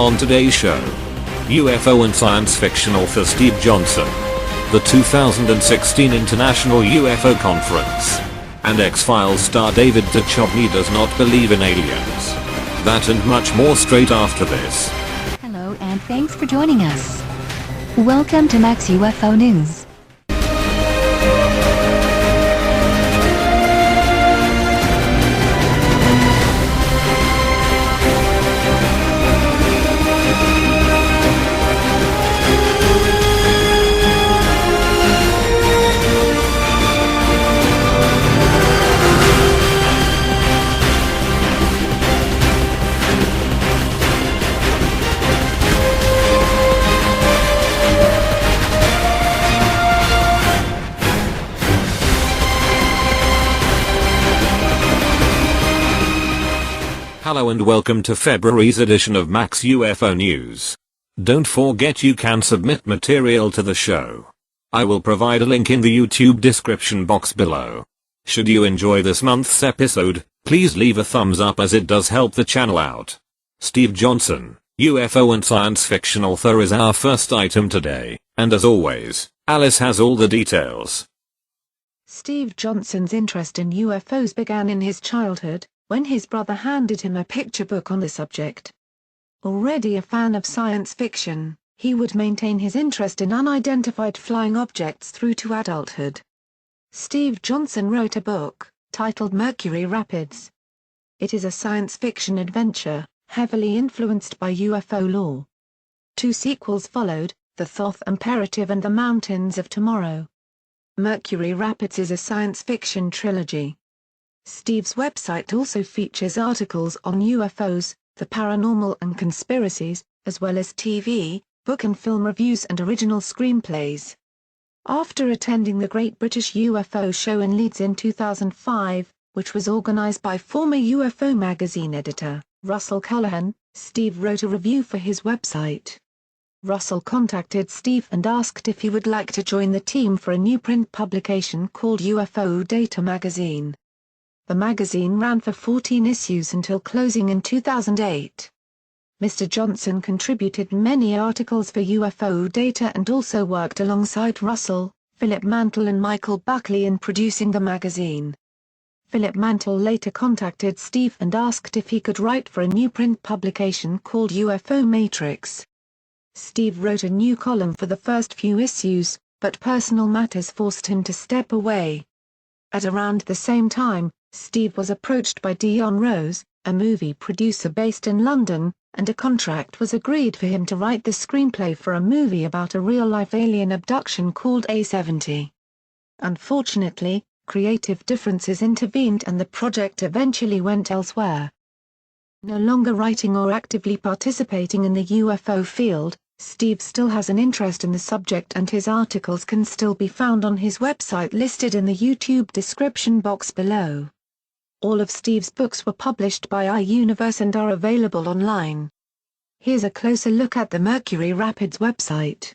On today's show, UFO and science fiction author Steve Johnson, the 2016 International UFO Conference, and XFiles star David Duchovny does not believe in aliens. That and much more straight after this. Hello and thanks for joining us. Welcome to Max UFO News. Hello and welcome to February's edition of Max UFO News. Don't forget you can submit material to the show. I will provide a link in the YouTube description box below. Should you enjoy this month's episode, please leave a thumbs up as it does help the channel out. Steve Johnson, UFO and science fiction author, is our first item today, and as always, Alice has all the details. Steve Johnson's interest in UFOs began in his childhood, when his brother handed him a picture book on the subject. Already a fan of science fiction, he would maintain his interest in unidentified flying objects through to adulthood. Steve Johnson wrote a book, titled Mercury Rapids. It is a science fiction adventure, heavily influenced by UFO lore. 2 sequels followed, The Thoth Imperative and The Mountains of Tomorrow. Mercury Rapids is a science fiction trilogy. Steve's website also features articles on UFOs, the paranormal and conspiracies, as well as TV, book and film reviews and original screenplays. After attending the Great British UFO Show in Leeds in 2005, which was organised by former UFO magazine editor, Russell Cullihan, Steve wrote a review for his website. Russell contacted Steve and asked if he would like to join the team for a new print publication called UFO Data Magazine. The magazine ran for 14 issues until closing in 2008. Mr. Johnson contributed many articles for UFO Data and also worked alongside Russell, Philip Mantle and Michael Buckley in producing the magazine. Philip Mantle later contacted Steve and asked if he could write for a new print publication called UFO Matrix. Steve wrote a new column for the first few issues, but personal matters forced him to step away. At around the same time, Steve was approached by Dion Rose, a movie producer based in London, and a contract was agreed for him to write the screenplay for a movie about a real-life alien abduction called A70. Unfortunately, creative differences intervened and the project eventually went elsewhere. No longer writing or actively participating in the UFO field, Steve still has an interest in the subject and his articles can still be found on his website listed in the YouTube description box below. All of Steve's books were published by iUniverse and are available online. Here's a closer look at the Mercury Rapids website.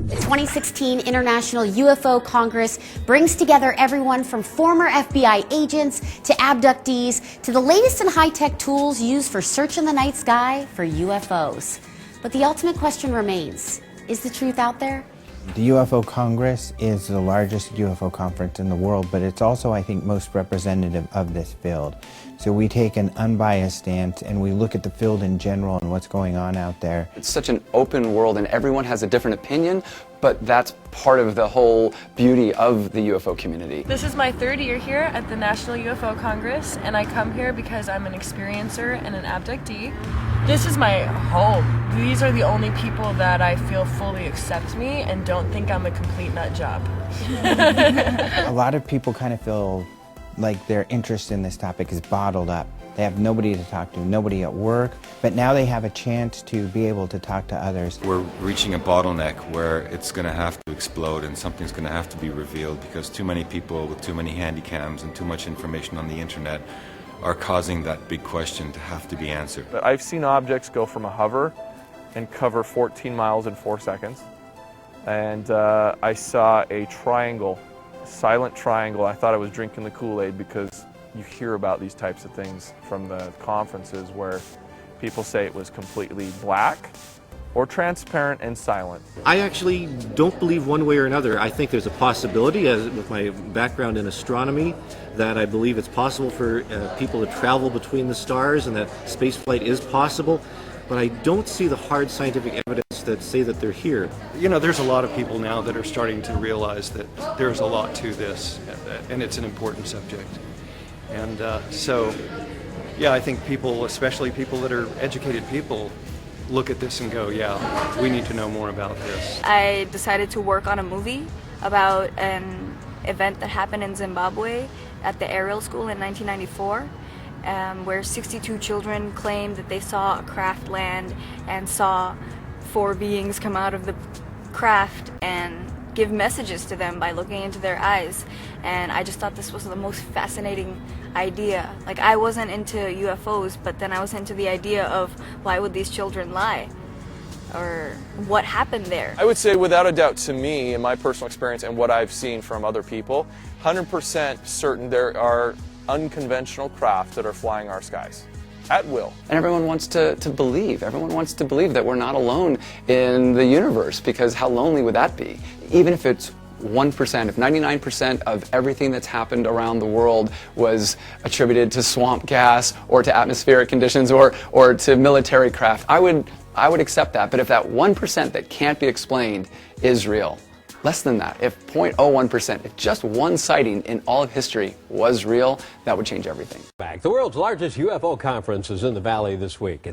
The 2016 International UFO Congress brings together everyone from former FBI agents to abductees to the latest in high-tech tools used for searching the night sky for UFOs. But the ultimate question remains, is the truth out there? The UFO Congress is the largest UFO conference in the world, but it's also, I think, most representative of this field. So we take an unbiased stance and we look at the field in general and what's going on out there. It's such an open world and everyone has a different opinion, but that's part of the whole beauty of the UFO community. This is my third year here at the National UFO Congress, and I come here because I'm an experiencer and an abductee. This is my home. These are the only people that I feel fully accept me and don't think I'm a complete nut job. A lot of people kind of feel like their interest in this topic is bottled up. They have nobody to talk to, nobody at work, but now they have a chance to be able to talk to others. We're reaching a bottleneck where it's going to have to explode and something's going to have to be revealed because too many people with too many handycams and too much information on the internet are causing that big question to have to be answered. But I've seen objects go from a hover and cover 14 miles in 4 seconds. And I saw a triangle, a silent triangle. I thought I was drinking the Kool-Aid because you hear about these types of things from the conferences where people say it was completely black or transparent and silent. I actually don't believe one way or another. I think there's a possibility, as with my background in astronomy, that I believe it's possible for people to travel between the stars and that spaceflight is possible, but I don't see the hard scientific evidence that say that they're here. You know, there's a lot of people now that are starting to realize that there's a lot to this, and it's an important subject. And so, yeah, I think people, especially people that are educated people, look at this and go, yeah, we need to know more about this. I decided to work on a movie about an event that happened in Zimbabwe at the aerial school in 1994, where 62 children claimed that they saw a craft land and saw 4 beings come out of the craft and give messages to them by looking into their eyes. And I just thought this was the most fascinating idea. Like, I wasn't into UFOs, but then I was into the idea of why would these children lie? Or what happened there? I would say without a doubt, to me, in my personal experience and what I've seen from other people, 100% certain there are unconventional craft that are flying our skies. At will. And everyone wants to believe. Everyone wants to believe that we're not alone in the universe, because how lonely would that be? Even if it's 1%, if 99% of everything that's happened around the world was attributed to swamp gas or to atmospheric conditions or to military craft, I would accept that. But if that 1% that can't be explained is real, less than that, if 0.01%, if just one sighting in all of history was real, that would change everything. The world's largest UFO conference is in the Valley this week.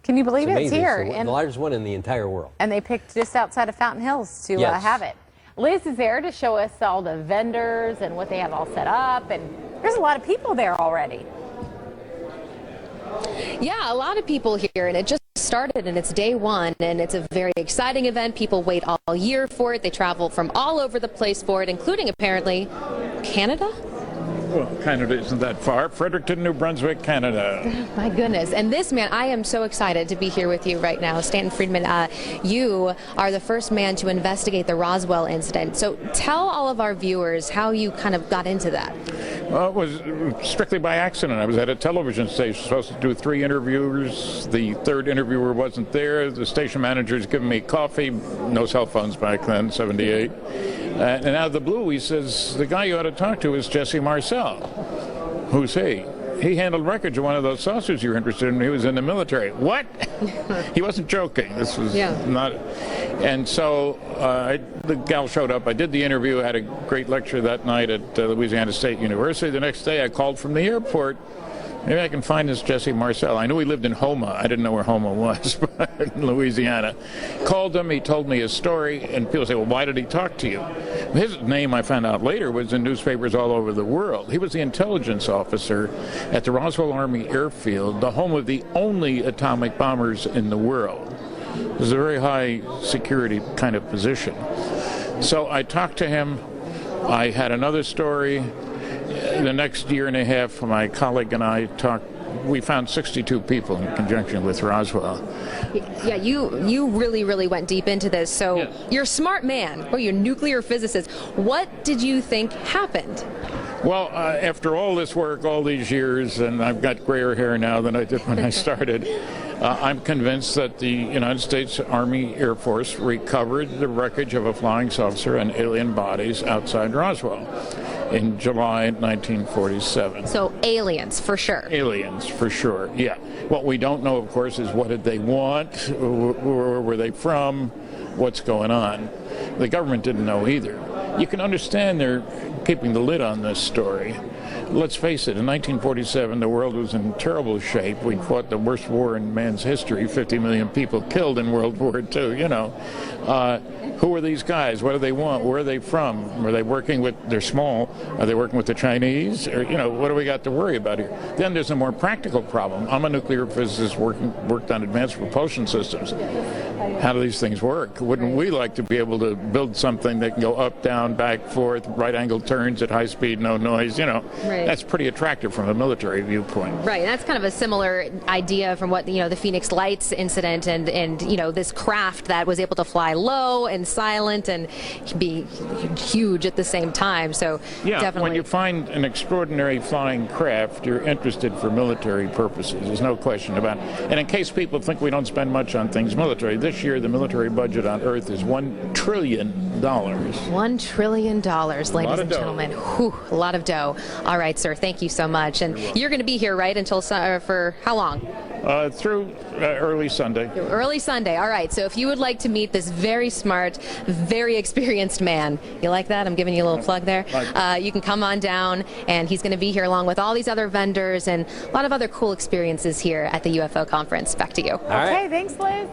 Can you believe it's here? It's the largest one in the entire world. And they picked just outside of Fountain Hills to have it. Liz is there to show us all the vendors and what they have all set up, and there's a lot of people there already. Yeah, a lot of people here, and it just started and it's day one, and it's a very exciting event. People wait all year for it. They travel from all over the place for it, including apparently Canada. Well, Canada isn't that far. Fredericton, New Brunswick, Canada. My goodness. And this man, I am so excited to be here with you right now. Stanton Friedman, you are the first man to investigate the Roswell incident. So tell all of our viewers how you kind of got into that. Well, it was strictly by accident. I was at a television station supposed to do 3 interviews. The third interviewer wasn't there. The station manager's giving me coffee. No cell phones back then, 78. And out of the blue, he says, the guy you ought to talk to is Jesse Marcel. Who's he? He handled records of one of those saucers you're interested in when he was in the military. What? He wasn't joking. This was not. And so the gal showed up. I did the interview, had a great lecture that night at Louisiana State University. The next day I called from the airport. Maybe I can find this Jesse Marcel. I knew he lived in Houma. I didn't know where Houma was, but in Louisiana. Called him. He told me his story. And people say, well, why did he talk to you? His name, I found out later, was in newspapers all over the world. He was the intelligence officer at the Roswell Army Airfield, the home of the only atomic bombers in the world. It was a very high security kind of position. So I talked to him. I had another story. The next year and a half, my colleague and I talked. We found 62 people in conjunction with Roswell. Yeah, you really went deep into this. So you're a smart man. Oh, you're a nuclear physicist. What did you think happened? Well, after all this work, all these years, and I've got grayer hair now than I did when I started, I'm convinced that the United States Army Air Force recovered the wreckage of a flying saucer and alien bodies outside Roswell in July 1947. So aliens, for sure. Aliens, for sure, yeah. What we don't know, of course, is what did they want, where were they from, what's going on. The government didn't know either. You can understand they're keeping the lid on this story. Let's face it, in 1947, the world was in terrible shape. We fought the worst war in man's history, 50 million people killed in World War II, you know. Who are these guys? What do they want? Where are they from? Are they working with, they're small, are they working with the Chinese? Or, you know, what do we got to worry about here? Then there's a more practical problem. I'm a nuclear physicist worked on advanced propulsion systems. How do these things work? Wouldn't we like to be able to build something that can go up, down, back, forth, right-angle turns at high speed, no noise, you know? Right. That's pretty attractive from a military viewpoint. Right, that's kind of a similar idea from what, you know, the Phoenix Lights incident and you know, this craft that was able to fly low and silent and be huge at the same time. So yeah, definitely. When you find an extraordinary flying craft, you're interested for military purposes. There's no question about it. And in case people think we don't spend much on things military, this year the military budget on Earth is $1 trillion. $1 trillion, ladies and gentlemen. Whew, a lot of dough. All right, sir. Thank you so much. And you're going to be here, right, until for how long? Through early Sunday. Early Sunday. All right. So if you would like to meet this very smart, very experienced man, you like that? I'm giving you a little plug there. You can come on down, and he's going to be here along with all these other vendors and a lot of other cool experiences here at the UFO conference. Back to you. Okay, thanks, Liz.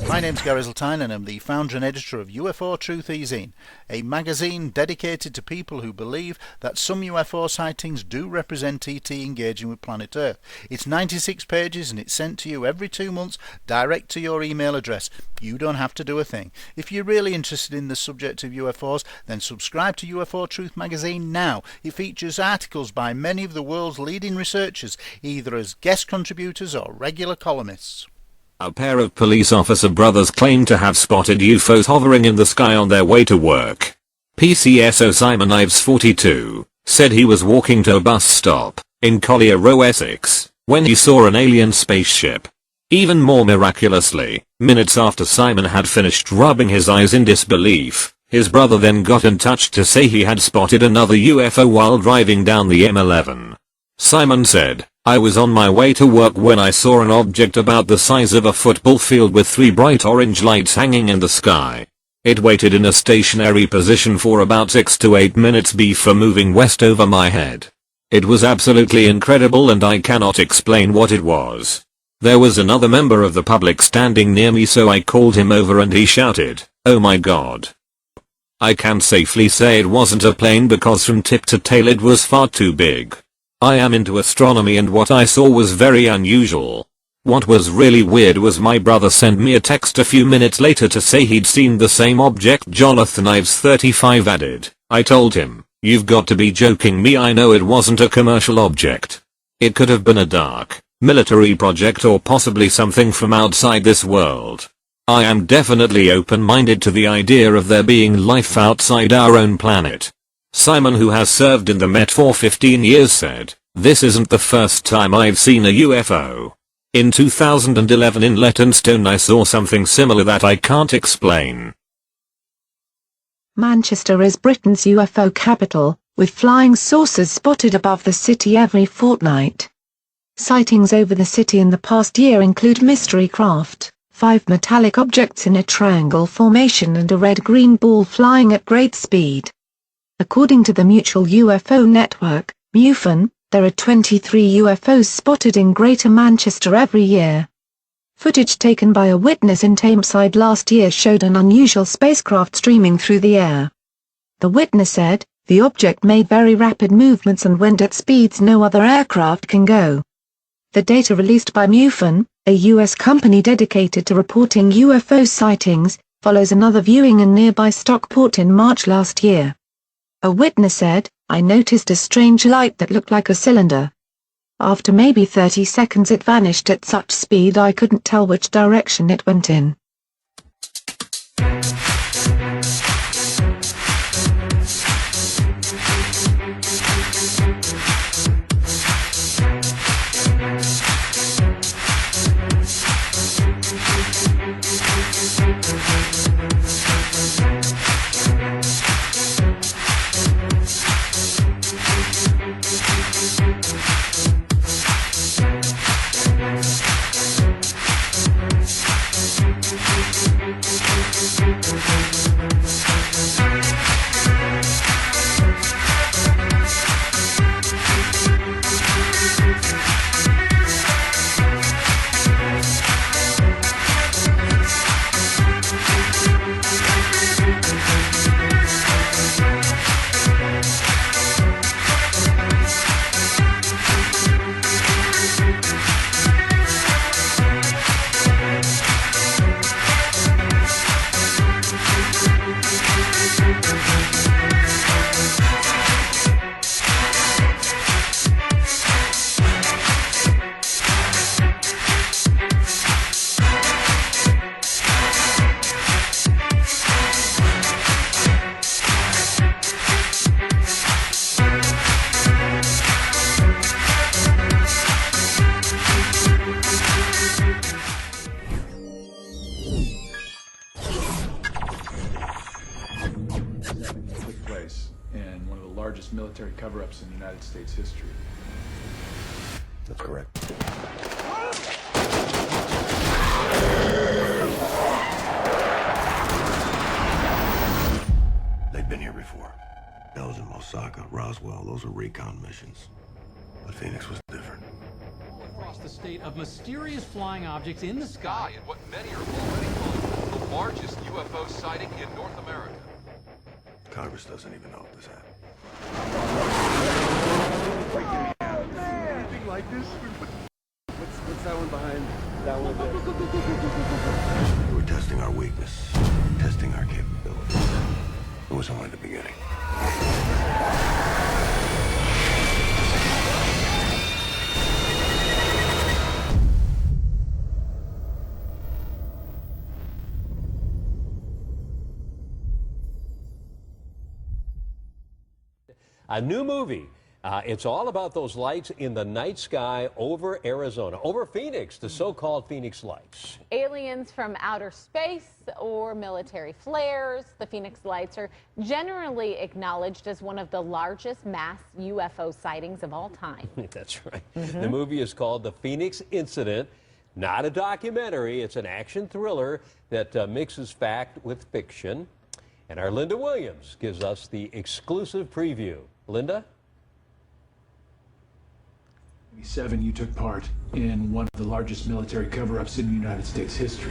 My name's Gary Zoltine and I'm the founder and editor of UFO Truth Magazine, a magazine dedicated to people who believe that some UFO sightings do represent ET engaging with planet Earth. It's 96 pages and it's sent to you every 2 months direct to your email address. You don't have to do a thing. If you're really interested in the subject of UFOs, then subscribe to UFO Truth Magazine now. It features articles by many of the world's leading researchers, either as guest contributors or regular columnists. A pair of police officer brothers claim to have spotted UFOs hovering in the sky on their way to work. PCSO Simon Ives, 42, said he was walking to a bus stop in Collier Row, Essex, when he saw an alien spaceship. Even more miraculously, minutes after Simon had finished rubbing his eyes in disbelief, his brother then got in touch to say he had spotted another UFO while driving down the M11. Simon said, "I was on my way to work when I saw an object about the size of a football field with 3 bright orange lights hanging in the sky. It waited in a stationary position for about 6 to 8 minutes before moving west over my head. It was absolutely incredible and I cannot explain what it was. There was another member of the public standing near me, so I called him over and he shouted, 'Oh my God.' I can safely say it wasn't a plane because from tip to tail it was far too big. I am into astronomy and what I saw was very unusual. What was really weird was my brother sent me a text a few minutes later to say he'd seen the same object." Jonathan Ives, 35, added, "I told him, you've got to be joking me. I know it wasn't a commercial object. It could have been a dark, military project or possibly something from outside this world. I am definitely open-minded to the idea of there being life outside our own planet." Simon, who has served in the Met for 15 years, said, "This isn't the first time I've seen a UFO. In 2011 in Leytonstone I saw something similar that I can't explain." Manchester is Britain's UFO capital, with flying saucers spotted above the city every fortnight. Sightings over the city in the past year include mystery craft, 5 metallic objects in a triangle formation and a red-green ball flying at great speed. According to the Mutual UFO Network, MUFON, there are 23 UFOs spotted in Greater Manchester every year. Footage taken by a witness in Tameside last year showed an unusual spacecraft streaming through the air. The witness said, "The object made very rapid movements and went at speeds no other aircraft can go." The data released by MUFON, a U.S. company dedicated to reporting UFO sightings, follows another viewing in nearby Stockport in March last year. A witness said, "I noticed a strange light that looked like a cylinder. After maybe 30 seconds it vanished at such speed I couldn't tell which direction it went in." largest military cover-ups in United States history. That's correct. They've been here before. That was in Osaka, Roswell. Those were recon missions. But Phoenix was different. Across the state of mysterious flying objects in the sky and what many are already calling the largest UFO sighting in North America. Congress doesn't even know if this happened. Oh, man! Anything like this? What's that one behind that one there? They were testing our weakness, testing our capabilities. It was only the beginning. A new movie. It's all about those lights in the night sky over Arizona, over Phoenix, the so-called Phoenix Lights. Aliens from outer space or military flares, the Phoenix Lights are generally acknowledged as one of the largest mass UFO sightings of all time. That's right. The movie is called The Phoenix Incident. Not a documentary, it's an action thriller that mixes fact with fiction. And our Linda Williams gives us the exclusive preview. Linda? 1997, you took part in one of the largest military cover-ups in United States history.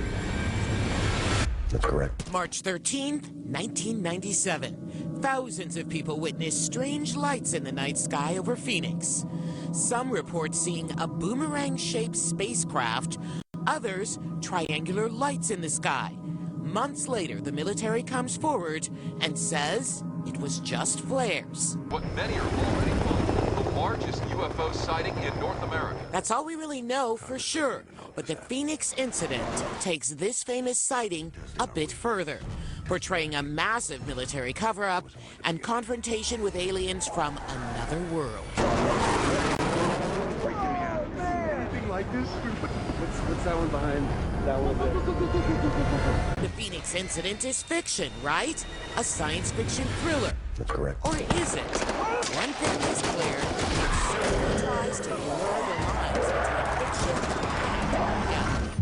That's correct. March 13th, 1997. Thousands of people witnessed strange lights in the night sky over Phoenix. Some report seeing a boomerang-shaped spacecraft, others triangular lights in the sky. Months later, the military comes forward and says it was just flares. What many are already calling the largest UFO sighting in North America. That's all we really know for sure, but the Phoenix incident takes this famous sighting a bit further, portraying a massive military cover-up and confrontation with aliens from another world. Oh, man! Anything like this? What's that one behind that one there? The Phoenix incident is fiction, right? A science fiction thriller. That's correct. Or is it? One thing is clear, it certainly tries to blur the lines between fiction and reality.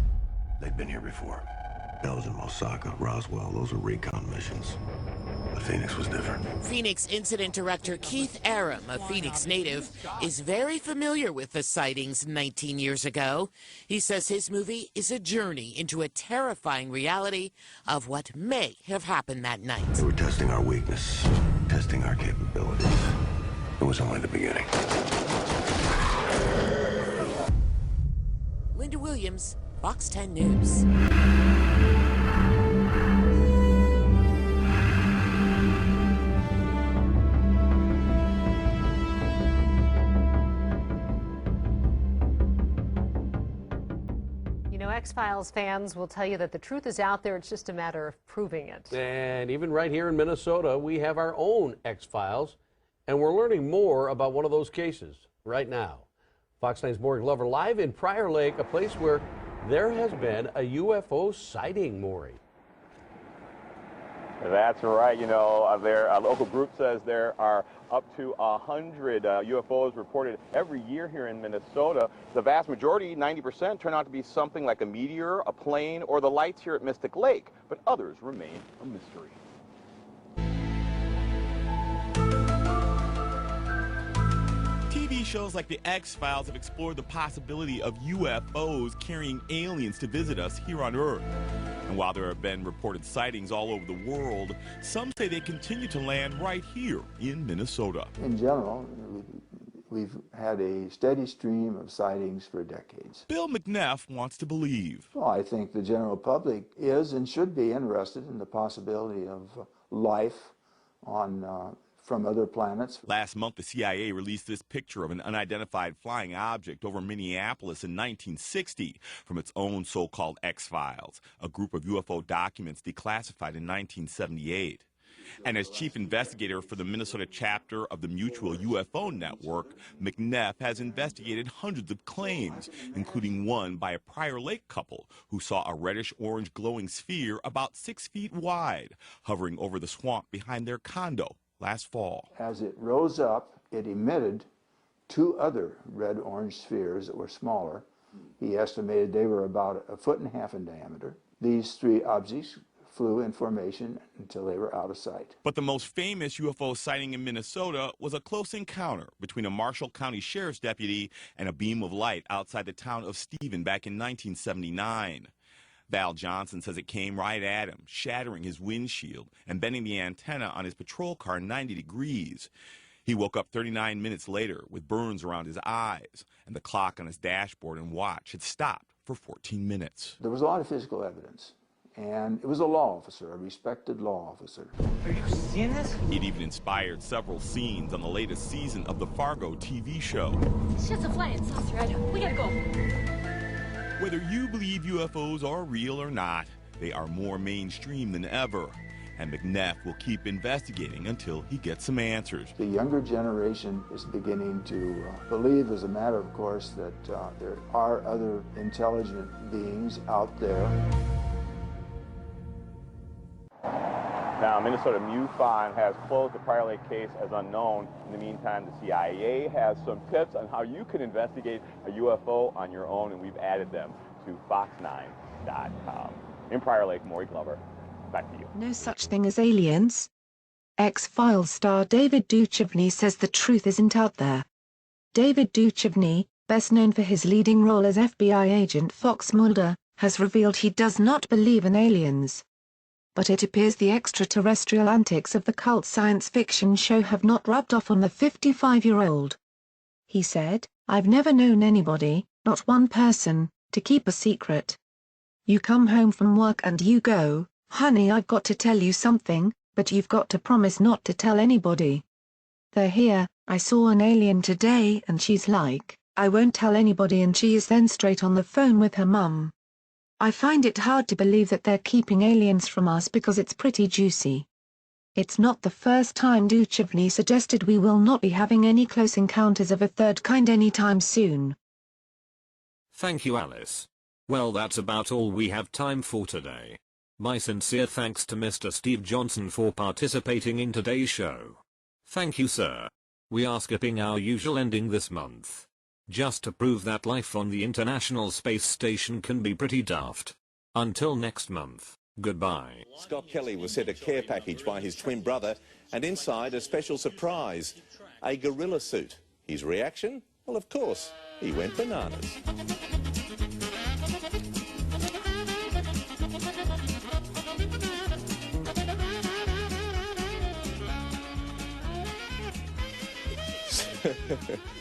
They've been here before. That was in Osaka, Roswell. Those were recon missions. But Phoenix was different. Phoenix incident director Keith Aram, a Phoenix native, is very familiar with the sightings 19 years ago. He says his movie is a journey into a terrifying reality of what may have happened that night. They were testing our weakness, testing our capabilities. It was only the beginning. Linda Williams, Fox 10 News. XFiles fans will tell you that the truth is out there. It's just a matter of proving it. And even right here in Minnesota, we have our own X-Files, and we're learning more about one of those cases right now. Fox 9's Maury Glover live in Prior Lake, a place where there has been a UFO sighting, Maury. That's right. You know, a local group says there are up to 100 UFOs reported every year here in Minnesota. The vast majority, 90%, turn out to be something like a meteor, a plane, or the lights here at Mystic Lake, but others remain a mystery. TV shows like The X-Files have explored the possibility of UFOs carrying aliens to visit us here on Earth. And while there have been reported sightings all over the world, some say they continue to land right here in Minnesota. In general, we've had a steady stream of sightings for decades. Bill McNeff wants to believe. Well, I think the general public is and should be interested in the possibility of life on from other planets. Last month, the CIA released this picture of an unidentified flying object over Minneapolis in 1960 from its own so-called X-Files, a group of UFO documents declassified in 1978. And as chief investigator for the Minnesota chapter of the Mutual UFO Network, McNeff has investigated hundreds of claims, including one by a Prior Lake couple who saw a reddish-orange glowing sphere about 6 feet wide hovering over the swamp behind their condo last fall. As it rose up, it emitted 2 other red-orange spheres that were smaller. He estimated they were about 1.5 feet in diameter. These 3 objects flew in formation until they were out of sight. But the most famous UFO sighting in Minnesota was a close encounter between a Marshall County Sheriff's deputy and a beam of light outside the town of Stephen back in 1979. Val Johnson says it came right at him, shattering his windshield and bending the antenna on his patrol car 90 degrees. He woke up 39 minutes later with burns around his eyes, and the clock on his dashboard and watch had stopped for 14 minutes. There was a lot of physical evidence, and it was a law officer, a respected law officer. Are you seeing this? It even inspired several scenes on the latest season of the Fargo TV show. It's just a flying saucer, we gotta go. Whether you believe UFOs are real or not, they are more mainstream than ever. And McNeff will keep investigating until he gets some answers. The younger generation is beginning to believe, as a matter of course, that there are other intelligent beings out there. Now, Minnesota MUFON has closed the Prior Lake case as unknown. In the meantime, the CIA has some tips on how you can investigate a UFO on your own, and we've added them to fox9.com. In Prior Lake, Maury Glover. Back to you. No such thing as aliens. X-Files star David Duchovny says the truth isn't out there. David Duchovny, best known for his leading role as FBI agent Fox Mulder, has revealed he does not believe in aliens. But it appears the extraterrestrial antics of the cult science fiction show have not rubbed off on the 55-year-old. He said, "I've never known anybody, not one person, to keep a secret. You come home from work and you go, 'Honey, I've got to tell you something, but you've got to promise not to tell anybody. They're here, I saw an alien today,' and she's like, 'I won't tell anybody,' and she is then straight on the phone with her mum. I find it hard to believe that they're keeping aliens from us because it's pretty juicy." It's not the first time Duchovny suggested we will not be having any close encounters of a third kind anytime soon. Thank you, Alice. Well, that's about all we have time for today. My sincere thanks to Mr. Steve Johnson for participating in today's show. Thank you, sir. We are skipping our usual ending this month, just to prove that life on the International Space Station can be pretty daft. Until next month, goodbye. Scott Kelly was sent a care package by his twin brother, and inside a special surprise, a gorilla suit. His reaction? Well, of course, he went bananas.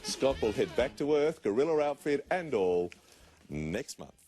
Scott will head back to Earth, gorilla outfit and all, next month.